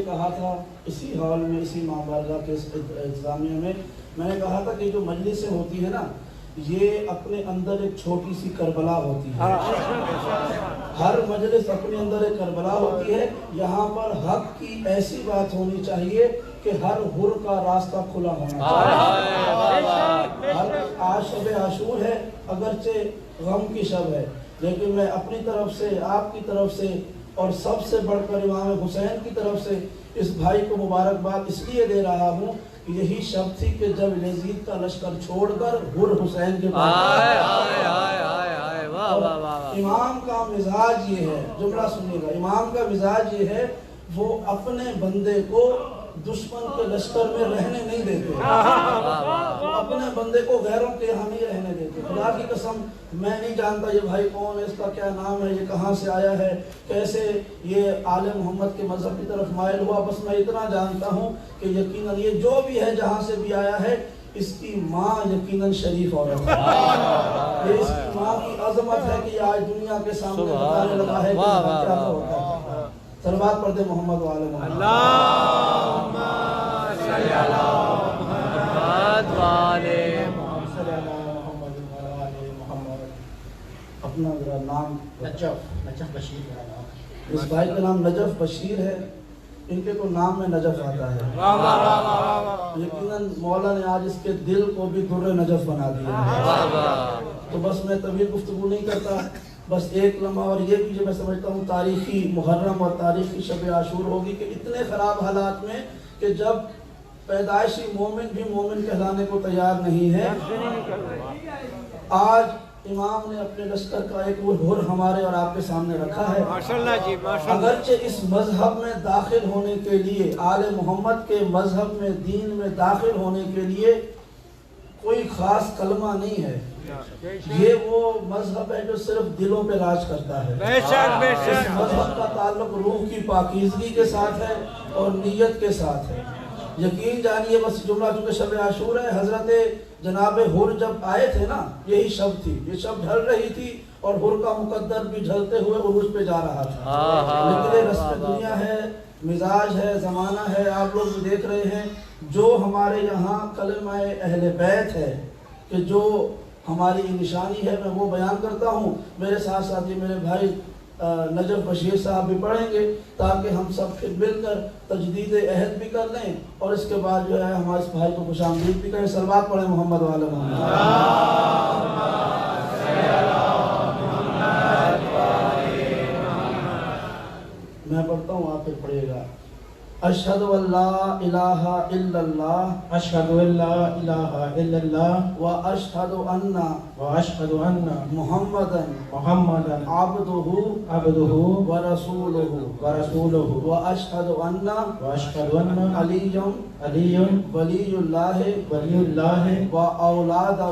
کہا تھا اسی ہال میں، اسی ماں بارگاہ کے انتظامیہ میں نے کہا تھا کہ جو مجلسیں ہوتی ہے نا، یہ اپنے اندر ایک چھوٹی سی کربلا ہوتی ہے. ہر مجلس اپنے اندر ایک کربلا ہوتی ہے. یہاں پر حق کی ایسی بات ہونی چاہیے کہ ہر حر کا راستہ کھلا ہونا چاہیے. آج شب عاشور ہے، اگرچہ غم کی شب ہے، لیکن میں اپنی طرف سے، آپ کی طرف سے اور سب سے بڑھ کر امام حسین کی طرف سے اس بھائی کو مبارکباد اس لیے دے رہا ہوں کہ یہی شب تھی کہ جب یزید کا لشکر چھوڑ کر حر حسین کے پاس. امام کا مزاج یہ ہے، جملہ سنیے گا، امام کا مزاج یہ ہے، وہ اپنے بندے کو دشمن کے لشکر میں رہنے نہیں دیتے، وہ اپنے بندے کو غیروں کے یہاں نہیں رہنے دیتے. خدا کی قسم میں نہیں جانتا یہ بھائی کون ہے، اس کا کیا نام ہے، یہ کہاں سے آیا ہے، کیسے یہ آل محمد کے مذہب کی طرف مائل ہوا. بس میں اتنا جانتا ہوں کہ یقیناً یہ جو بھی ہے، جہاں سے بھی آیا ہے، اس کی ماں یقیناً شریف عورت ہے. یہ اس کی ماں کی عظمت ہے کہ یہ آج دنیا کے سامنے بتانے لگا ہے کہ کیا ہوتا ہے. صلوات پڑھ دے محمد و آل محمد. اللہم صلی علی محمد و آل محمد. اپنا ذرا نام نجف بشیر ہے. اس بھائی کا نام نجف بشیر ہے. ان کے تو نام میں نجف آتا ہے. یقیناً مولا نے آج اس کے دل کو بھی در نجف بنا دیا ہے. تو بس میں طویل گفتگو نہیں کرتا، بس ایک لمحہ، اور یہ بھی جو میں سمجھتا ہوں تاریخی محرم اور تاریخی شب عاشور ہوگی کہ اتنے خراب حالات میں کہ جب پیدائشی مومن بھی مومن کہلانے کو تیار نہیں ہے، آج امام نے اپنے لشکر کا ایک وہ حر ہمارے اور آپ کے سامنے رکھا ہے. ماشاءاللہ جی، ماشاءاللہ. اگرچہ اس مذہب میں داخل ہونے کے لیے، آل محمد کے مذہب میں، دین میں داخل ہونے کے لیے کوئی خاص کلمہ نہیں ہے. یہ وہ مذہب ہے جو صرف دلوں پہ راج کرتا ہے. بے شک، بے شک. اس مذہب کا تعلق روح کی پاکیزگی کے ساتھ ہے اور نیت کے ساتھ ہے. یقین جانیے، بس جملہ چونکہ شب عاشور ہے، حضرت جناب حر جب آئے تھے نا، یہی شب تھی، یہ شب ڈھل رہی تھی اور حر کا مقدر بھی ڈھلتے ہوئے عروج پہ جا رہا تھا. لیکن یہ رسم دنیا ہے، مزاج ہے، زمانہ ہے. آپ لوگ بھی دیکھ رہے ہیں جو ہمارے یہاں کلمہ اہل بیت ہے، کہ جو ہماری نشانی ہے، میں وہ بیان کرتا ہوں. میرے ساتھ ساتھ یہ میرے بھائی نجف بشیر صاحب بھی پڑھیں گے تاکہ ہم سب پھر مل کر تجدید عہد بھی کر لیں اور اس کے بعد جو ہے ہمارے اس بھائی کو خوش آمدید بھی کریں. صلوات پڑھیں محمد و آل محمد. میں پڑھتا ہوں، آپ پھر پڑھیے گا. اشہد ان لا الہ الا اللہ، اشہد ان لا الہ الا اللہ، واشہد ان واشہد ان محمدا محمدا عبدہ عبدہ ورسولہ، ورسولہ، واشہد ان واشہد ان علی علی ولی اللہ ولی اللہ واولادہ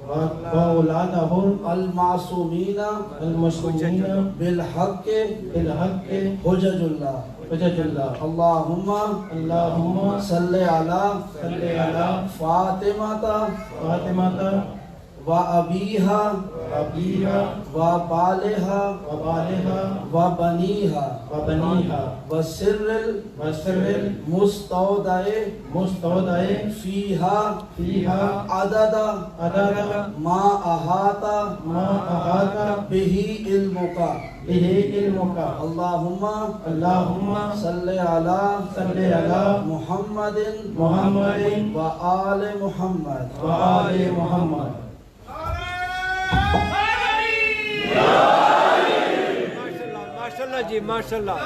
واولادہ المعصومین المعصومین بالحق بالحق حجج اللہ. حجج اللہ. اللہم اللہم صلی علی صلی علی فاطمہ فاطمہ و ابیہا ابیہا و بالہا وبالہا وبنیہا وبنیہا وسر وسر المستودع مستودع فیہا فیہا عدد عدد ما احاط ما احاط بہ علمک. بہ علمک. اللہم اللہم صلی علی صلی علی محمد محمد و آل محمد. و آل محمد. ماشاءاللہ جی، ماشاءاللہ.